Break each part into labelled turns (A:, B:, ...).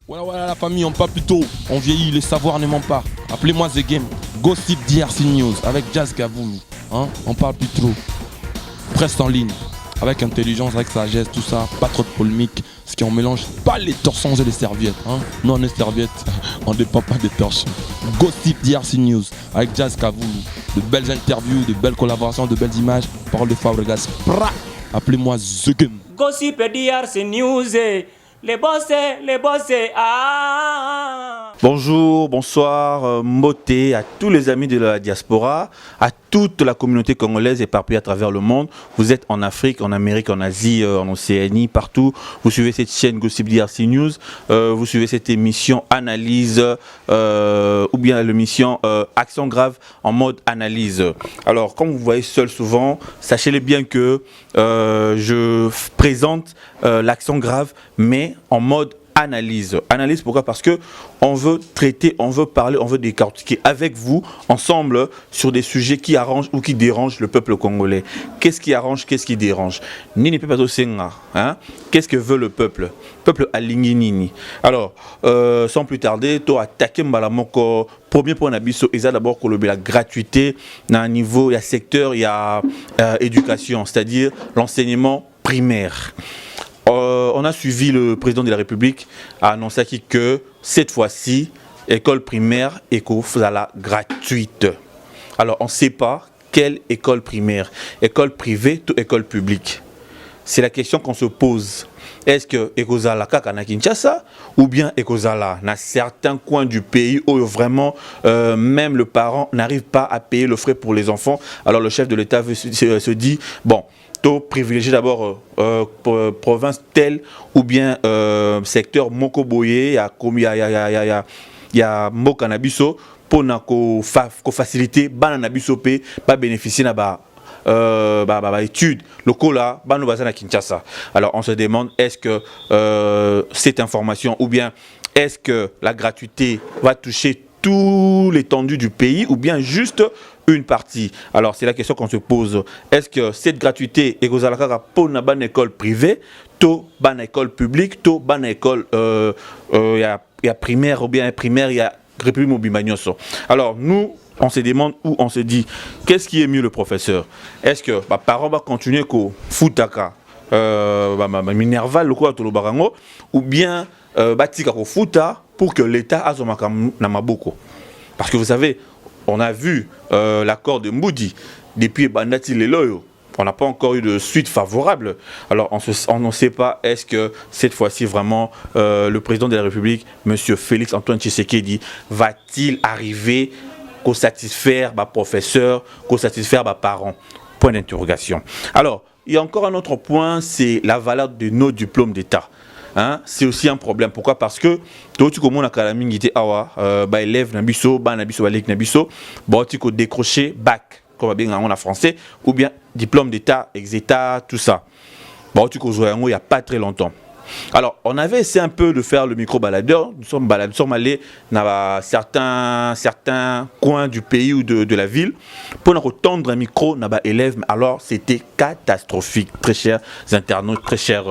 A: Voilà la famille, on parle plus tôt. On vieillit, le savoir ne ment pas. Appelez-moi The Game. Gossip DRC News avec Jazz Gavoulou. Hein? On parle plus trop. Presse en ligne. Avec intelligence, avec sagesse, tout ça. Pas trop de polémique. Ce qui on mélange pas les torsons et les serviettes. Hein? Non, les serviettes, on ne dépend pas des torsons. Gossip DRC News avec Jazz Gavoulou. De belles interviews, de belles collaborations, de belles images. Parole de Fabregas. Appelez-moi The Game.
B: Gossip DRC News. Les bossés, ah.
C: Bonjour, bonsoir, moté à tous les amis de la diaspora, à toute la communauté congolaise éparpillée à travers le monde. Vous êtes en Afrique, en Amérique, en Asie, en Océanie, partout. Vous suivez cette chaîne Gossip DRC News, vous suivez cette émission analyse ou bien l'émission Action grave en mode analyse. Alors, comme vous voyez seul souvent, sachez-le bien que je présente l'action grave, mais en mode analyse. Analyse pourquoi? Parce que on veut traiter, on veut parler, on veut décortiquer avec vous, ensemble, sur des sujets qui arrangent ou qui dérangent le peuple congolais. Qu'est-ce qui arrange, qu'est-ce qui dérange? Nini Pepato Senga, hein? Qu'est-ce que veut le peuple? Peuple aligné Nini. Alors, sans plus tarder, to attaquer Mbalamoko. Premier point d'abisso, et ça d'abord que la gratuité, dans un niveau, il y a secteur, il y a éducation, c'est-à-dire l'enseignement primaire. On a suivi le président de la République a annoncé que cette fois-ci, école primaire sera gratuite. Alors, on ne sait pas quelle école primaire, école privée ou école publique. C'est la question qu'on se pose. Est-ce que Ekozala Kakana Kinshasa ou bien Ekozala dans certains coins du pays où vraiment même le parent n'arrive pas à payer le frais pour les enfants? Alors le chef de l'État se dit, bon, privilégier d'abord province telle ou bien secteur Mokoboye, il y a Mokanabiso pour faciliter Bananabiso pas bénéficier n'a études locaux là, à Kinshasa. Alors on se demande, est-ce que cette information ou bien est-ce que la gratuité va toucher tout l'étendue du pays ou bien juste une partie? Alors c'est la question qu'on se pose. Est-ce que cette gratuité est pour une école privée, to une école publique, to une école il y a primaire ou bien primaire, il y a République Mobimagnoso. Alors nous on se demande où on se dit qu'est-ce qui est mieux le professeur? Est-ce que parents va continuer ko futaka minerval le quoi to barango ou bien batika ko futa pour que l'État a son namaboko? Parce que vous savez, on a vu l'accord de Moudi depuis Bandati Leloyo. On n'a pas encore eu de suite favorable. Alors on ne sait pas, est-ce que cette fois-ci vraiment le président de la République, M. Félix Antoine Tshisekedi, va-t-il arriver qu'au satisfaire professeurs, qu'au satisfaire parents? Point d'interrogation. Alors, il y a encore un autre point, c'est la valeur de nos diplômes d'État. Hein? C'est aussi un problème. Pourquoi? Parce que tout le monde a élève nabiso, décroché bac, comme en français, ou bien diplôme d'État, exéta, tout ça. Il n'y a pas très longtemps. Alors, on avait essayé un peu de faire le micro-baladeur. Nous sommes allés dans certains coins du pays ou de la ville pour nous tendre un micro dans les élèves. Alors, c'était catastrophique. Très chers internautes, très chers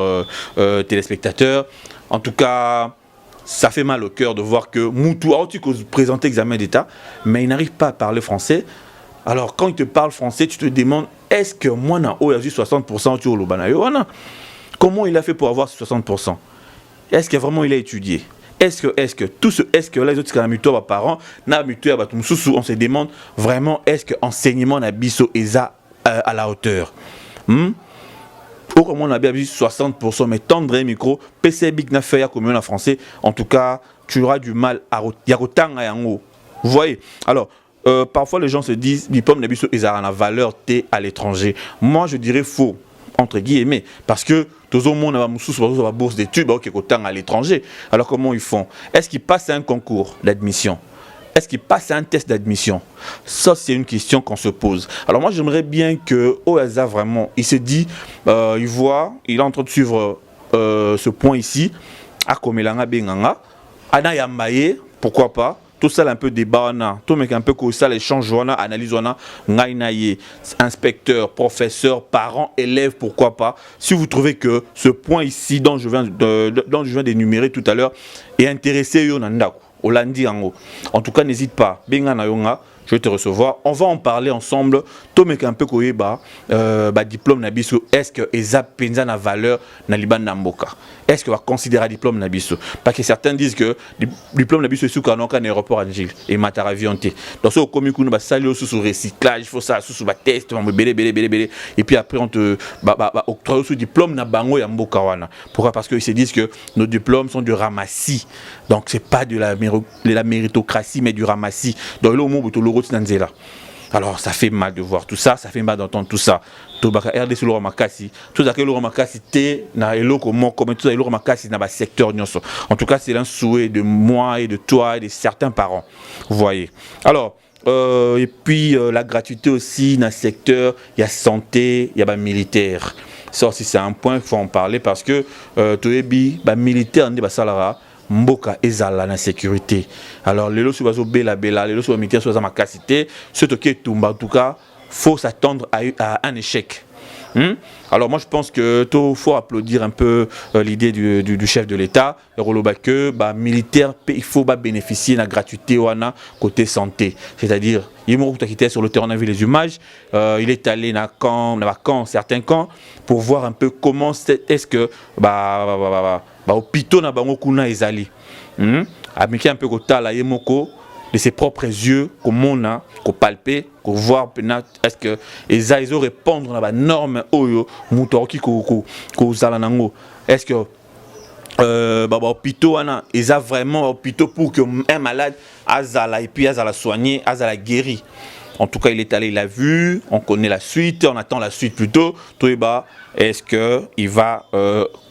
C: téléspectateurs. En tout cas, ça fait mal au cœur de voir que Moutou a présenté l'examen d'État, mais il n'arrive pas à parler français. Alors, quand il te parle français, tu te demandes, est-ce que moi, j'ai 60% au Lubanayo? Comment il a fait pour avoir 60%? Est-ce que vraiment il a étudié? Est-ce que les autres parents, on se demande vraiment, est-ce que l'enseignement n'a biso eza à la hauteur? Comment on a bien vu 60%, mais tendre un micro, PC Big n'a fait comme en français, en tout cas, tu auras du mal à vous voyez? Alors, parfois les gens se disent, diplôme n'a biso eza à la valeur T à l'étranger. Moi, je dirais faux, entre guillemets, parce que tout le monde a une bourse d'études à l'étranger. Alors comment ils font? Est-ce qu'ils passent à un concours d'admission? Est-ce qu'ils passent à un test d'admission? Ça, c'est une question qu'on se pose. Alors moi, j'aimerais bien que Oaza, vraiment, il se dit, il est en train de suivre ce point ici, à Komelanga Benganga, Ana Yambaye, pourquoi pas, tout ça un peu débat, tout mec un peu comme ça, l'échange, analyse, inspecteur, professeur, parents, élèves, pourquoi pas. Si vous trouvez que ce point ici, dont je viens d'énumérer tout à l'heure, est intéressé, en tout cas, n'hésite pas. Je vais te recevoir. On va en parler ensemble. Tout mec un peu koyeba diplôme nabiso. Est-ce que eza penza na valeur na liban namboka? Est-ce que va considérer diplôme nabiso? Parce que certains disent que diplôme nabiso est sous canon qu'un aéroport Angile et mataravianté. Donc ce comme nous va saluer sous recyclage, il faut ça sous test, et puis après on te octroie sous diplôme na bango ya mboka wana. Pourquoi? Parce qu'ils se disent que nos diplômes sont du ramassis. Donc c'est pas de la méritocratie mais du ramassis. Donc là au moment où alors ça fait mal de voir tout ça, ça fait mal d'entendre tout ça. Tout RDC Laurent Makassi, tout ça que Laurent Makassi t'es na elo comment tout ça Laurent Makassi na ba secteur nyonso. En tout cas, c'est un souhait de moi et de toi et de certains parents. Vous voyez. Alors et puis la gratuité aussi dans le secteur, il y a santé, il y a ba militaire. Ça aussi c'est un point qu'il faut en parler parce que toyebi ba militaire ndi ba salara mboka ezala na sécurité. Alors les lois sur bela les lois sur militaire sur ma capacité, ce qui est tout en tout cas, faut s'attendre à un échec. Alors moi je pense que faut applaudir un peu l'idée du chef de l'État, que militaire il faut bénéficier de la gratuité côté santé, c'est-à-dire il est sur le terrain, on a vu les images, il est allé dans certains camps pour voir un peu comment est-ce que hôpitaux na bango kuna ezali amiki un peu kotala yemoko de ses propres yeux comment on a ko palper ko voir est-ce que ils ont répondre na ba norme oyo mutoki ko zala nango est-ce que hôpitaux ana ils a vraiment hôpitaux pour que un malade azala et puis azala soigner azala guéri. En tout cas, il est allé, il a vu, on connaît la suite, on attend la suite plutôt. Est-ce qu'il va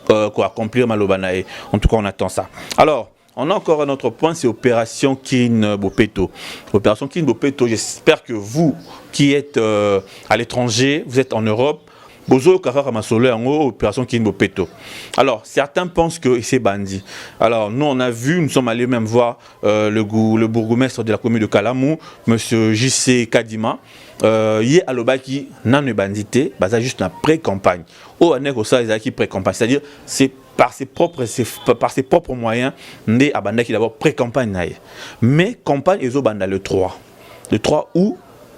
C: accomplir Malobanae? En tout cas, on attend ça. Alors, on a encore un autre point, c'est Opération Kin Bopeto. Opération Kin Bopeto, j'espère que vous qui êtes à l'étranger, vous êtes en Europe, Bozo Kafara Masole en haut, opération Kinbopeto. Alors, certains pensent que c'est bandit. Alors, nous, on a vu, nous sommes allés même voir le bourgmestre de la commune de Kalamou, M. J.C. Kadima. Hier, à l'Obaki, n'a pas bandité, c'est juste une pré-campagne. Au Anekosa, il y a qui pré-campagne. C'est-à-dire, c'est par ses propres moyens, né à Bandaki d'abord pré-campagne. Mais campagne, ils ont bandé le 3. Le 3 août,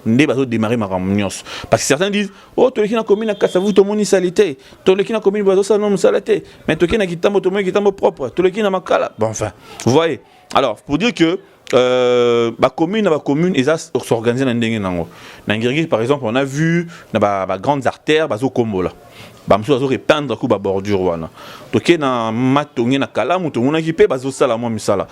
C: ne va démarrer ma ramnios parce que certains disent oh toi qui na commune à Kassavu to moni salité toi qui na commune bazo ça non salité mais toi qui na kitambo to moni kitambo propre toi qui na makala bon enfin vous voyez alors pour dire que ba commune ils s'organisent dans ndenge nango na ngirigi par exemple on a vu na ba grandes artères bazo kombola bamso bazo répandre ku ba bordure wana to ke na matongi na kalamu to mona ki pe bazo sala mo misala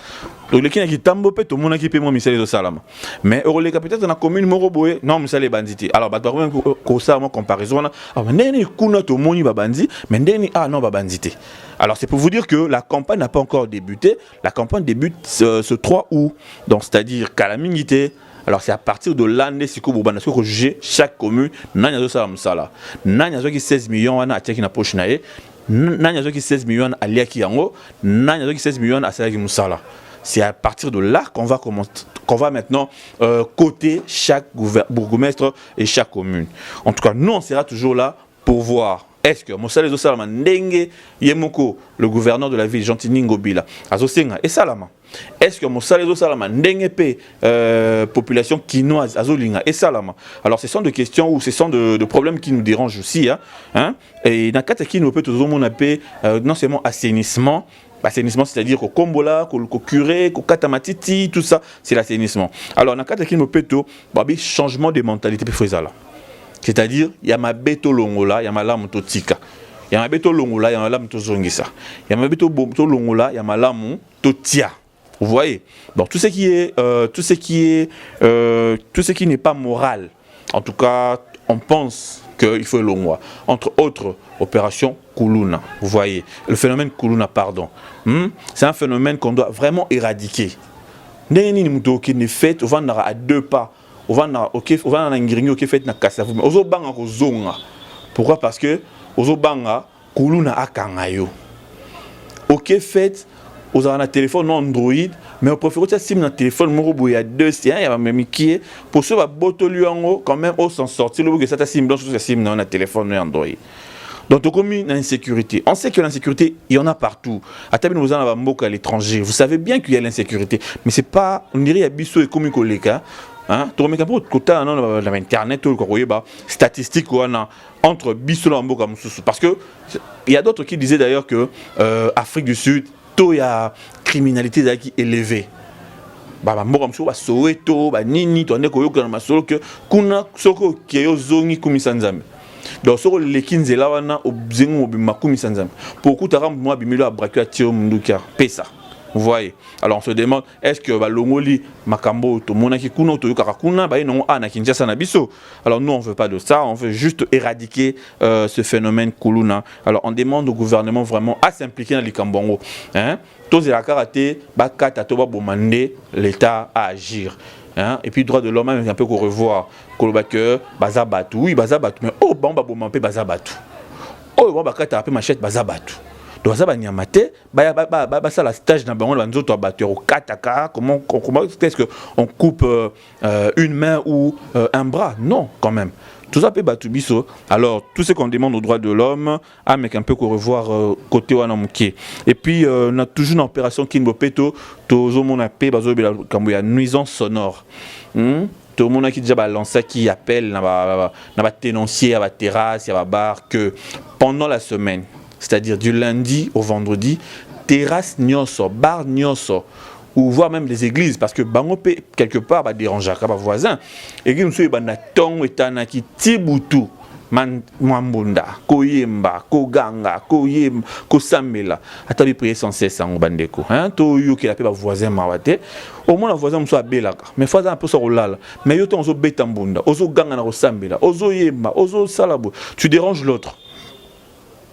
C: to le ki na kitambo pe to mona ki pe mo misala zo salama mais le peut-être na commune moro boye non misala banditi alors ba même ko ça mo comparaison na ndeni kuna to moni ba bandi mais ndeni non ba banditi. Alors c'est pour vous dire que la campagne n'a pas encore débuté, la campagne débute ce 3 août donc c'est-à-dire Kalamingité. Alors c'est à partir de l'année si vous avez jugé chaque commune n'a pas 16 millions à tirer na poche nae n'a 16 millions à liaki yango n'a 16 millions à salaki musala. C'est à partir de là qu'on va maintenant coter chaque bourgmestre et chaque commune. En tout cas, nous on sera toujours là pour voir. Est-ce que Moussala Salama Ndenge Yemoko, le gouverneur de la ville, Gentini Ngobila, Azosenga et Salama? Est-ce que Moussala Salama Ndenge population quinoise, Azolinga et Salama? Alors ce sont des questions ou ce sont de problèmes qui nous dérangent aussi. Et dans le cas qui nous peut toujours non seulement assainissement, c'est-à-dire qu'au Kombola, qu'au curé, qu'au Katamatiti, tout ça, c'est l'assainissement. Alors dans le cas qui nous peut tout, changement de mentalité pour faire ça. C'est-à-dire, il y a ma béto longola, il y a ma lame totika. Il y a ma béto longola, il y a ma lame tozongisa. Il y a ma béto longola, il y a ma lame totia. Vous voyez? Donc tout ce qui n'est pas moral. En tout cas, on pense qu'il faut l'ongwa. Entre autres, opération Kuluna. Vous voyez? Le phénomène Kuluna, pardon. C'est un phénomène qu'on doit vraiment éradiquer. N'est-ce pas qui n'est fait, on va à 2 pas. On va na ngiringi fait na Kassavu mais ozo banga ko zonga. Pourquoi? Parce que ozo banga kuluna akanga yo. OK fait aux un téléphone Android, mais au préfère ça sim dans téléphone mobile il y a 2 il y a même qui est pour ceux va botoluango quand même au s'en sortir le que ça sim blanche sur sim dans un téléphone Android. Donc, comme une insécurité. On sait que l'insécurité, il y en a partout. À Tabine, vous en avez beaucoup à l'étranger. Vous savez bien qu'il y a l'insécurité. Mais c'est pas, on dirait, il y a biso et comme un hein? Tu remets pour côté dans internet ou quoi statistiques entre biso et mboka parce que il y a d'autres qui disaient d'ailleurs que Afrique du Sud tout il y a criminalité qui est élevée. Bah mboka mso ba Soweto ba nini to ndeko yoka na masolo que kuna soko keyo zongi kumisanzambe. Donc sur les 15 là wana obzingo obima kumisanzambe. Beaucoup ta ram moi bimilo abraku atio munduka pesa. Vous voyez. Alors on se demande est-ce que ba longoli makambo to monaki kuno to yoka kuna ba non ana Kinshasa na biso. Alors nous on veut pas de ça, on veut juste éradiquer ce phénomène kuluna. Alors on demande au gouvernement vraiment à s'impliquer dans les Kambongo, hein. Tous les karaté ba kata to ba bomande l'État à agir. Hein? Et puis droit de l'homme un peu qu'on revoit Kolobake bazabatu oui bazabatu mais oh bon ba bomampe bazabatu oh bon ba kata pe machette bazabatu. Donc ça va n'y amater, ça la stage dans bango dans d'autres abatteurs au kataka comment est-ce que on coupe une main ou un bras? Non quand même. Tout ça peut battre biso. Alors tout ce qu'on demande aux droits de l'homme, avec un peu qu'on revoir côté wanamuké. Et puis on a toujours une opération qui nous peto, tout mon appel bazobe quand il y a nuisance sonore. Tout le monde qui déjà lancé qui appelle na ba ténoncier à la terrasse, à la bar que pendant la semaine, c'est-à-dire du lundi au vendredi, terrasse nyonso, bar nyonso, ou voire même les églises, parce que bango peut quelque part va déranger à voisin. Et que nous sommes dans ton état qui tibutu, mwambunda, koyemba, koganga, koyem, kosambela. Atabi prier sans cesse en bandeko. Hein, to yo qui l'appelle voisin mawate. Au moins le voisin me soit belaka. Mais faut un peu sur lala. Mais yo ton zo betambunda, ozo ganga na kosambela, ozo yemba, ozo salabo. Tu déranges l'autre.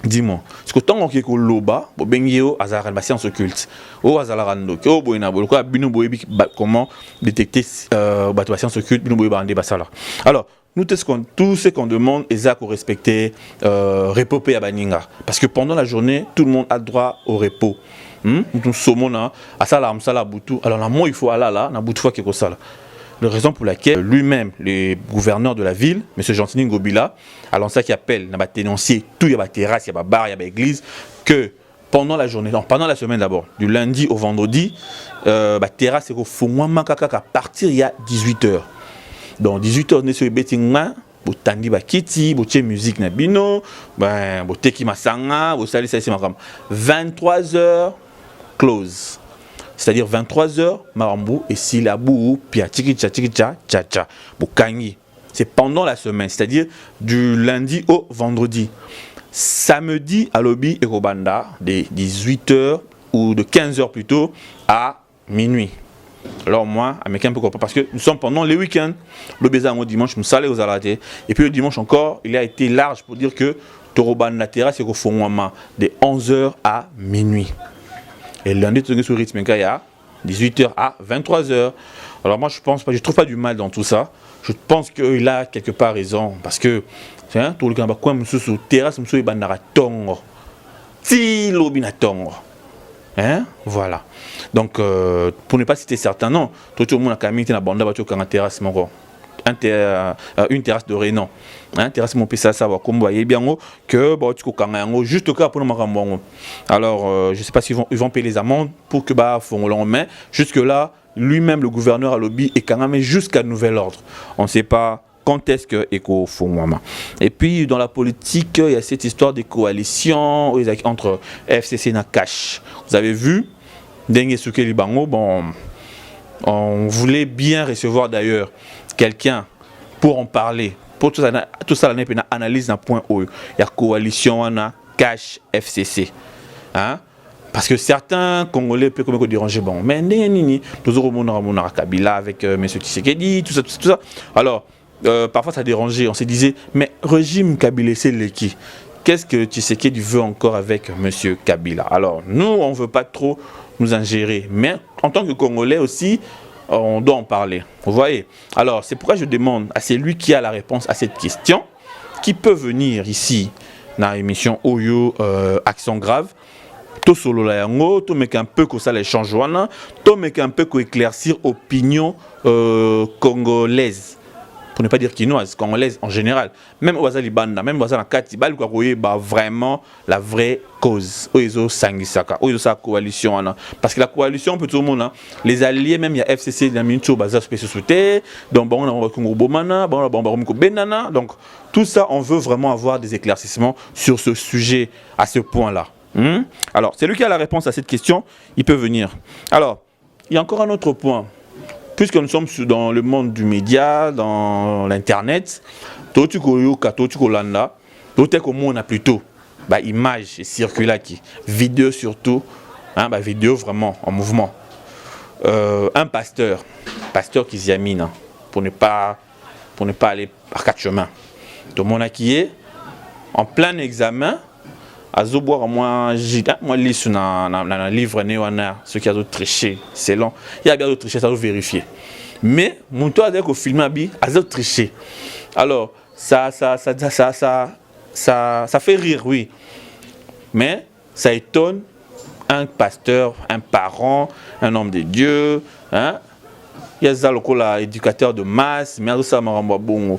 C: Dis-moi, est-ce que tant que ko loba, bo bengio azara ba science occulte. O azala rando, ko boina bo ko binu boyebi comment détecter ba science occulte, binu boyeba ande basala. Alors, nous tout ce qu'on demande est à respecter repos à baninga parce que pendant la journée, tout le monde a droit au repos. Nous sommes là à sala amsala butu. Alors là moi il faut aller là na butu fois que sala. La raison pour laquelle lui-même, le gouverneur de la ville, M. Gentini Ngobila, a lancé qui appelle, il a dénoncé tout, il y a des terrasses, il y a des bars, il y a des églises, que pendant la journée, non, pendant la semaine d'abord, du lundi au vendredi, terrasse est au fond, à partir il y a 18h. Donc 18h, on est sur le bettingman, vous tandi bakiti, vous tchez musique na bino, vous teki masanga, vous salissez ici makam. 23h, close. C'est-à-dire 23h, Marambou, et si la boue, puis à tchikicha, tcha, Bukangi. C'est pendant la semaine, c'est-à-dire du lundi au vendredi. Samedi à Lobby et Robanda, de 18h ou de 15h plutôt à minuit. Alors moi, avec un peu comprendre, parce que nous sommes pendant les week-ends. Le baiser au dimanche, nous salons aux alatés. Et puis le dimanche encore, il a été large pour dire que Torobanda terrasse c'est au fond de 11h à minuit. Et lundi, tu es sur le rythme, il y a 18h à 23h. Alors moi, je trouve pas du mal dans tout ça. Je pense qu'il a quelque part raison. Parce que, tout le monde a sur terrasse, il y a tongo. Si l'obina tongo. Hein? Voilà. Donc, pour ne pas citer certains noms, tout le monde a quand même été dans la terrasse, une terrasse de Rénan. Hein, terrasse mon pisa savoir comme vous voyez bien que tu peux juste au cas pour nous. Alors je sais pas s'ils vont payer les amendes pour que font long mais jusque là lui-même le gouverneur à lobby est quand même jusqu'à nouvel ordre. On ne sait pas quand est-ce que Eko Fongwama. Et puis dans la politique, il y a cette histoire de coalition entre FCC et Cash. Vous avez vu Dengue Sukeli Bango, bon on voulait bien recevoir d'ailleurs quelqu'un pour en parler. Pour tout ça, on a une analyse d'un point où il y a coalition, on a Cash FCC. Hein? Parce que certains Congolais peuvent comme déranger. Bon, mais nous aurons Kabila avec M. Tshisekedi, tout ça. Alors, parfois ça dérangeait. On se disait, mais régime Kabila, c'est le qui? Qu'est-ce que Tshisekedi veut encore avec M. Kabila? Alors, nous, on ne veut pas trop nous ingérer. Mais en tant que Congolais aussi, on doit en parler. Vous voyez? Alors, c'est pourquoi je demande à celui qui a la réponse à cette question, qui peut venir ici, dans l'émission Oyo Action Grave, to solo la yango, to mec un peu que ça les change wana, to mec un peu que éclaircir opinion congolaise. Pour ne pas dire quinoise, congolaise en général. Même au Bazali Banda, même au Bazali Katibal, bah vraiment la vraie cause. Oizo Sangisaka, Oizo sa coalition. Parce que la coalition, peut tout le monde, les alliés, même il y a FCC, il y a Mincho, Bazar Spécial Souté, donc on a Congo Bomana, on a Benana. Donc tout ça, on veut vraiment avoir des éclaircissements sur ce sujet à ce point-là. Alors, c'est lui qui a la réponse à cette question, il peut venir. Alors, il y a encore un autre point. Puisque nous sommes dans le monde du média, dans l'internet, tout ce qu'on a, on a plutôt images et circulation, vidéo surtout, vidéo vraiment en mouvement. Un pasteur qui s'y amine pour ne pas aller par quatre chemins. Tout le monde qui est en plein examen. Azo boire moi lis sur un livre néoana ce qui a d'autres triché c'est long il y a bien d'autres tricher ça doit vérifier mais mon tour avec au film abi azo tricher alors ça fait rire oui mais ça étonne un pasteur un parent un homme de Dieu hein il y a ça le éducateur de masse mais ça m'a bon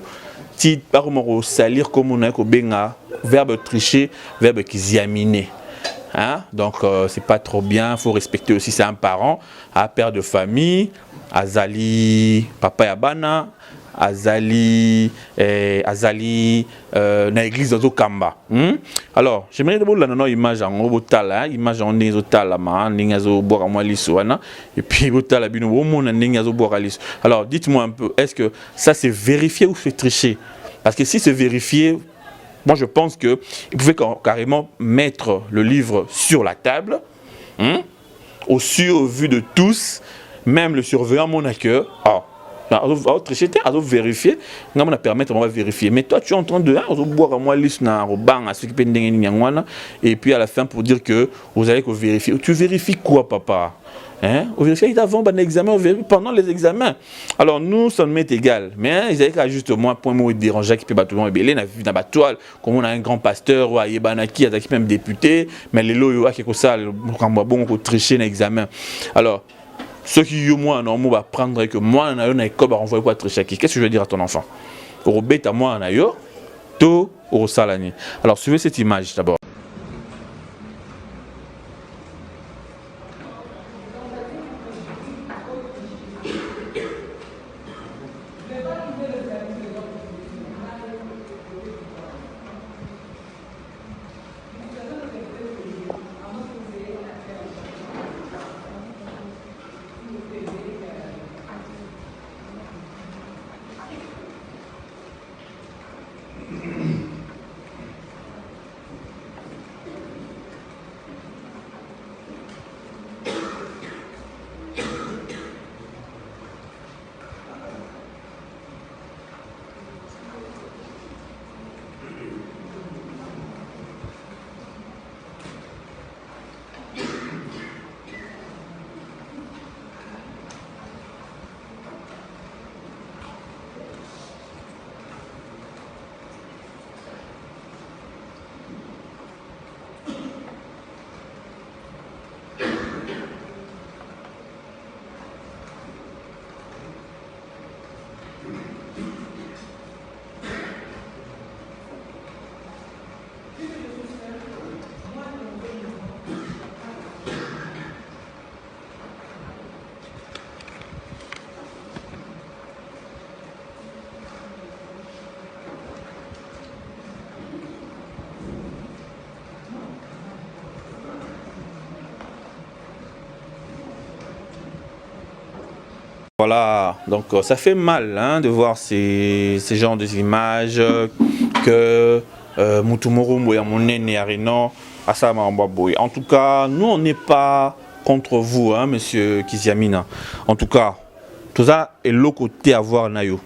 C: titre par rapport salir comme on a ko benga verbe tricher, verbe qui ziamine. Hein? Donc, c'est pas trop bien. Il faut respecter aussi, c'est un parent, un père de famille, Azali, papa Yabana, Azali, na église de Kamba. Alors, j'aimerais d'abord la image en Obotala, image en Nézotala, Ningazo Boramoalisouana, et puis Botala Bino, Ningazo Boralis. Alors, dites-moi un peu, est-ce que ça c'est vérifié ou c'est triché? Parce que si c'est vérifié, moi, je pense qu'il pouvait carrément mettre le livre sur la table, au vu de tous, même le surveillant mon accueil. Vérifier, on va permettre, on va vérifier. Mais toi, tu es en train de boire moi et puis à la fin pour dire que vous allez vérifier. Tu vérifies quoi, papa? On vérifie avant un examen, on vérifie pendant les examens. Alors nous, ça nous met égal. Mais ils avaient justement point où déranger qui peut battre tout le monde belé, dans la toile, comme on a un grand pasteur ou Yebanaki, qui même député, mais les lois qui sont ça, bon pour tricher l'examen. Alors ceux qui ont moi normalement va prendre que moi on a un école va renvoyer quoi tricher. Qu'est-ce que je veux dire à ton enfant? Au bête à moi on a yo, tout au salani. Alors suivez cette image d'abord. Voilà, donc ça fait mal de voir ces genres d'images que Mutumuru Mboyamonene Arino Asama Mbaboy. En tout cas, nous on n'est pas contre vous, monsieur Kiziamina. En tout cas, tout ça est le côté à voir Nayo.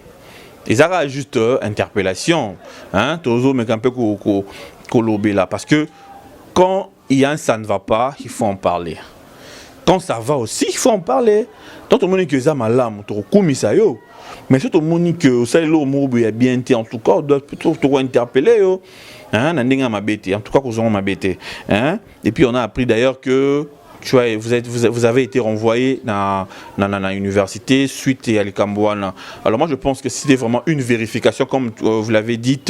C: Et ça a juste interpellation, toujours mais un peu colobé là, parce que quand il y a un ça ne va pas, il faut en parler. quand ça va aussi, il faut en parler. Tant au monde que ça malam, tu recoumis ça yo. Mais si tout le monde que ça l'eau a bien été, en tout cas, on doit plutôt interpeller yo. Hein, en tout cas, nous avons ma bête. Hein? Et puis on a appris d'ailleurs que tu vois, vous avez été renvoyé dans l'université suite à l'Ikambouana. Alors moi je pense que c'était vraiment une vérification, comme vous l'avez dit.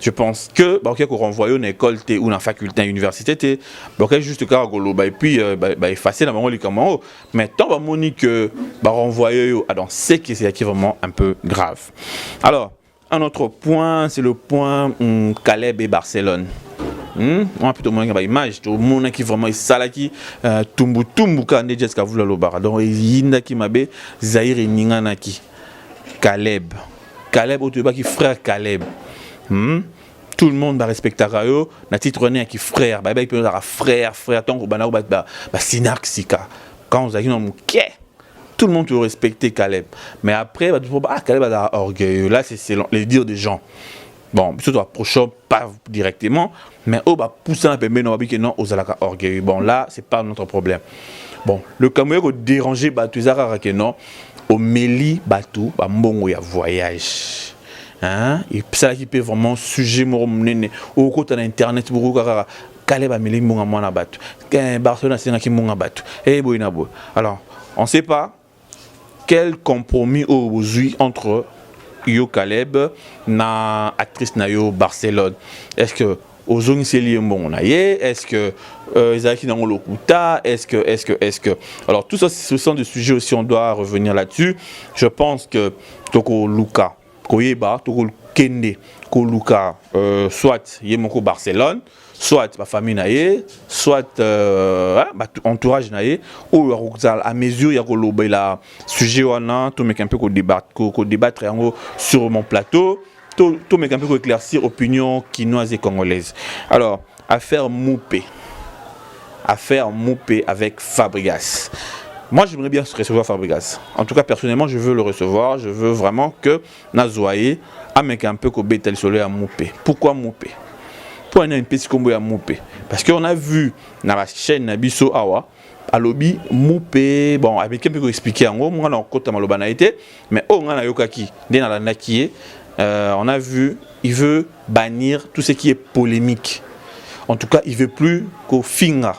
C: Je pense que qu'on renvoie une école ou une faculté, une université, juste car et puis effacer la maman l'Ikambouana. Mais tant que Monique renvoyer, alors c'est que c'est vraiment un peu grave. Alors un autre point, c'est le point Caleb et Barcelone. On a plutôt moins une image, tout le monde qui vraiment est salaki, tumbu quand on est voulu le bar. Donc il y a qui m'a bé Zahir et Ninganaki. Caleb au Tuba qui frère Caleb. Tout le monde va respecter Rayo, na titre né qui frère, il peut dire frère tant que bana ba sinaxika. Quand on a dit non tout le monde peut respecter Caleb. Mais après Caleb a orgueilleux. Là c'est les dires des gens. Bon, surtout approchant pas directement, mais pousser un peu non aux alaka orgueilleux. Bon là, c'est pas notre problème. Bon, le Cameroun déranger Batuzara non au Meli Batou, mbongo ya voyage. Hein? Et ça qui peut vraiment sujet mon au côté internet pour Caleb a Meli mbonga mona Batou. Barcelone c'est qui mbonga Batou. Boinabo. Alors, on sait pas quel compromis aujourd'hui entre Yo Caleb na actrice na yo Barcelone. Est-ce que Ozong c'est lié bon na yé? Est-ce que Isaac dans Lokuta? Est-ce que alors tout ça ce sont des sujets aussi, on doit revenir là-dessus. Je pense que Toko Luka Koyeba Toko Kende Ko Luka soit Yemoko Barcelone, soit ma famille naïe, soit entourage naïe, ou à mesure il y a la sujet wana tout mec un peu qu'on débattre sur mon plateau, tout mec un peu éclaircir opinion quinoise et congolaise. Alors affaire Moupé avec Fabregas. Moi j'aimerais bien recevoir Fabregas. En tout cas personnellement je veux le recevoir, je veux vraiment que Nazoaye a mec un peu qu'on bétel soleil à Moupé. Pourquoi Moupé? Pour un petit combo à Moupé. Parce qu'on a vu dans la chaîne Nabiso Awa, à lobby Moupé, bon, avec un peu expliqué en gros, moi on a côté malobanaïté, mais on a yokaki, dans la nakié, on a vu, il veut bannir tout ce qui est polémique. En tout cas, il veut plus qu'au finga,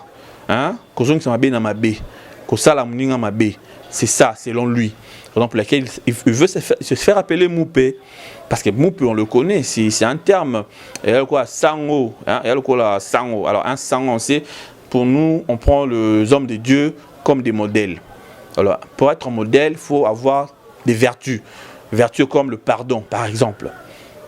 C: hein, qu'au zone qui s'en ma bé, qu'au salamuninga ma bé. C'est ça, selon lui. Par exemple, laquelle il veut se faire appeler Moupé. Parce que Moupé, on le connaît, c'est un terme. Il y a quoi, sango. Hein, il y a quoi, sango. Alors, un sango, c'est pour nous, on prend les hommes de Dieu comme des modèles. Alors, pour être un modèle, il faut avoir des vertus. Vertus comme le pardon, par exemple.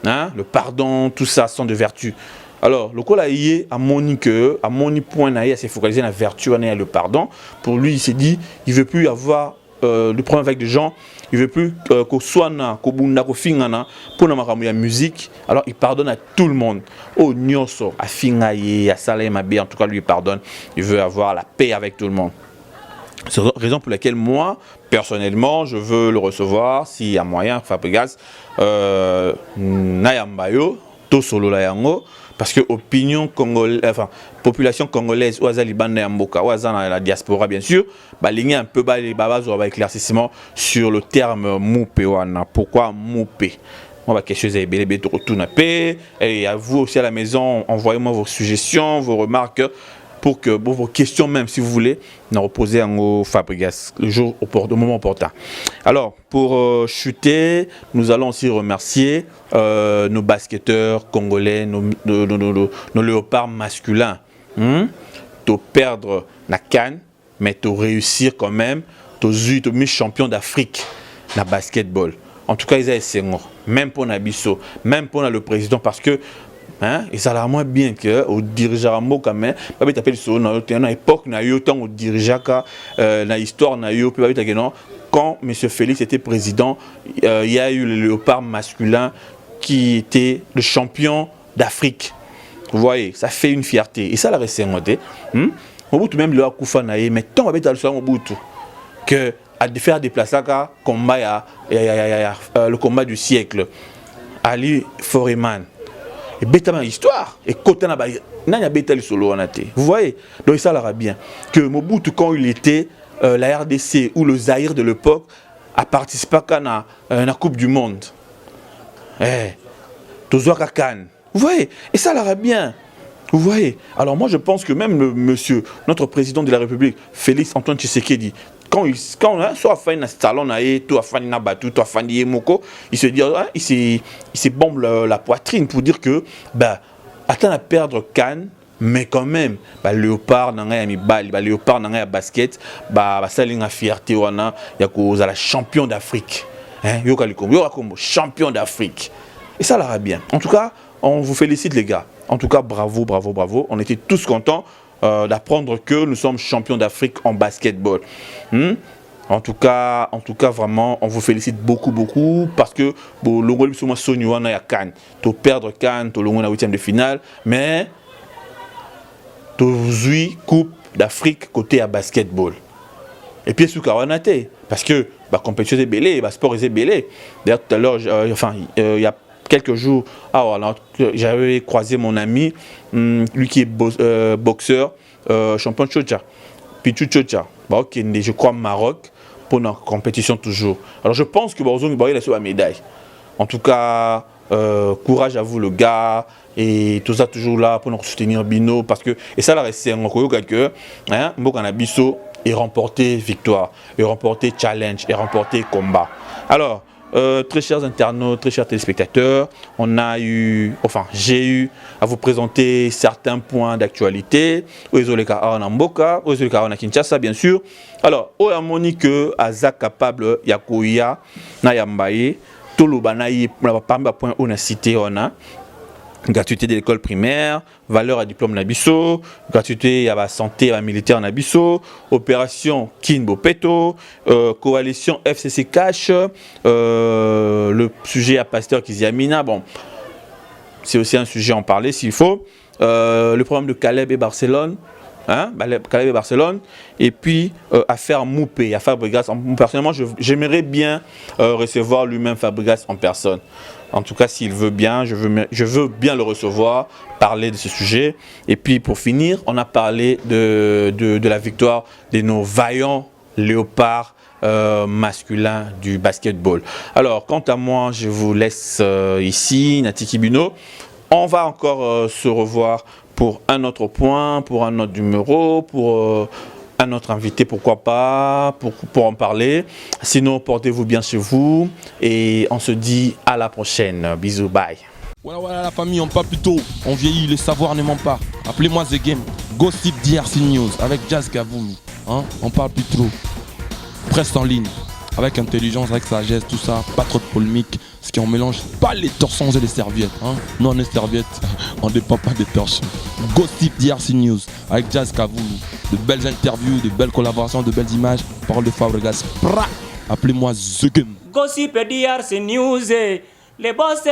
C: Hein, le pardon, tout ça sont des vertus. Alors, le col à moni point naïe, s'est focalisé sur la vertu, le pardon. Pour lui, il s'est dit, il ne veut plus avoir le problème avec des gens. Il ne veut plus qu'on soit pour la musique. Alors il pardonne à tout le monde. Au Nyoso, à Fingaye, à Salem, en tout cas lui il pardonne. Il veut avoir la paix avec tout le monde. C'est la raison pour laquelle moi, personnellement, je veux le recevoir. S'il y a moyen, Fabregas, Nayambayo, Tosolo Layango. Parce que opinion congolaise, enfin population congolaise, ou Liban Yamboka, ou la diaspora bien sûr, il y a un peu les babas ou éclaircissement sur le terme Moupé. Pourquoi Moupé? Moi, quelque chose est bel et à vous aussi à la maison, envoyez-moi vos suggestions, vos remarques, pour que vos questions même si vous voulez, nous reposer en Fabregas le moment opportun. Alors pour chuter, nous allons aussi remercier nos basketteurs congolais, nos léopards masculins. De perdre la canne, mais de réussir quand même, de mis champion d'Afrique dans le basketball. En tout cas, ils ont même pour Nabiso, même pour le président, parce que hein, et ça a moins bien que au dirigeant quand même pas t'appelle sur une époque na yo tant au dirigeant na histoire na yo puis quand monsieur Félix était président il y a eu le léopard masculin qui était le champion d'Afrique. Vous voyez, ça fait une fierté et ça la récemment au bout même le Akoufa na mais tant avec au bout que à faire déplacer combat le combat du siècle Ali Foreman. et bêta dans l'histoire et côté n'a bêta le solo en athée. Vous voyez, donc ça l'aura bien que Mobutu quand il était la RDC ou le Zaïre de l'époque a participé à la Coupe du Monde. Tozoaka Khan. Vous voyez, et ça l'aura bien. Vous voyez, alors moi je pense que même le monsieur, notre président de la République, Félix Antoine Tshisekedi, quand soit fait un salon, tout a fait un battu, tout a fait un moko, il se dit, il se bombe la poitrine pour dire que, attends à perdre Cannes, mais quand même, léopard n'a rien mis balle, léopard n'a rien basket, ça a une fierté, il y a la champion d'Afrique, champion d'Afrique, et ça l'aura bien. En tout cas, on vous félicite les gars. En tout cas, bravo, bravo, bravo. On était tous contents d'apprendre que nous sommes champions d'Afrique en basketball. En tout cas, vraiment, on vous félicite beaucoup, beaucoup parce que le rôle de Sonyo à Cannes, tu perdre Cannes, tu l'as 8e de finale, mais tu as Coupe d'Afrique côté à basketball. Et puis, c'est ce parce que la compétition est belle, le sport est belle. D'ailleurs, tout à l'heure, il y a quelques jours, j'avais croisé mon ami, lui qui est boxeur, champion de Chocha, Pichu Chocha, je crois au Maroc, pour une compétition toujours. Alors je pense que il a sur la médaille. En tout cas, courage à vous le gars, et tout ça toujours là pour nous soutenir Bino, parce que, et ça là c'est un que, Bisso, et remporter victoire, et remporter challenge, et remporter combat. Alors, très chers internautes, très chers téléspectateurs, j'ai eu à vous présenter certains points d'actualité. Oezoleka en Mboka, Oezoleka en Kinshasa, bien sûr. Alors, Oyamoni que Aza capable Yakoya na Yambaye, Tolobanayi, parmi les points où on a cité, on a gratuité de l'école primaire, valeur à diplôme Nabiso, gratuité à la santé à la militaire Nabiso, opération Kinbo Peto, coalition FCC Cash, le sujet à Pasteur Kiziamina, bon, c'est aussi un sujet à en parler s'il faut, le problème de Caleb et Barcelone, Caleb et Barcelone, et puis affaire Moupé, affaire Fabregas. Personnellement, j'aimerais bien recevoir lui-même Fabregas en personne. En tout cas, s'il veut bien, je veux bien le recevoir, parler de ce sujet. Et puis, pour finir, on a parlé de la victoire de nos vaillants léopards masculins du basketball. Alors, quant à moi, je vous laisse ici, Natiki Bino. On va encore se revoir pour un autre point, pour un autre numéro, pour un autre invité, pourquoi pas, pour en parler. Sinon, portez-vous bien chez vous et on se dit à la prochaine. Bisous, bye.
A: Voilà la famille, on parle plus tôt, on vieillit, les savoirs ne mentent pas. Appelez-moi The Game, Gossip DRC News avec Jazz Gavoulou. On parle plus trop. Presse en ligne, avec intelligence, avec sagesse, tout ça, pas trop de polémique. Ce qui on mélange pas les torsons et les serviettes. Nous on est serviettes, on ne dépend pas des torsons. Gossip DRC News avec Jazz Gavoulou. De belles interviews, de belles collaborations, de belles images. Parole de Fabregas. Appelez-moi The Game.
B: Gossip DRC News, les boss,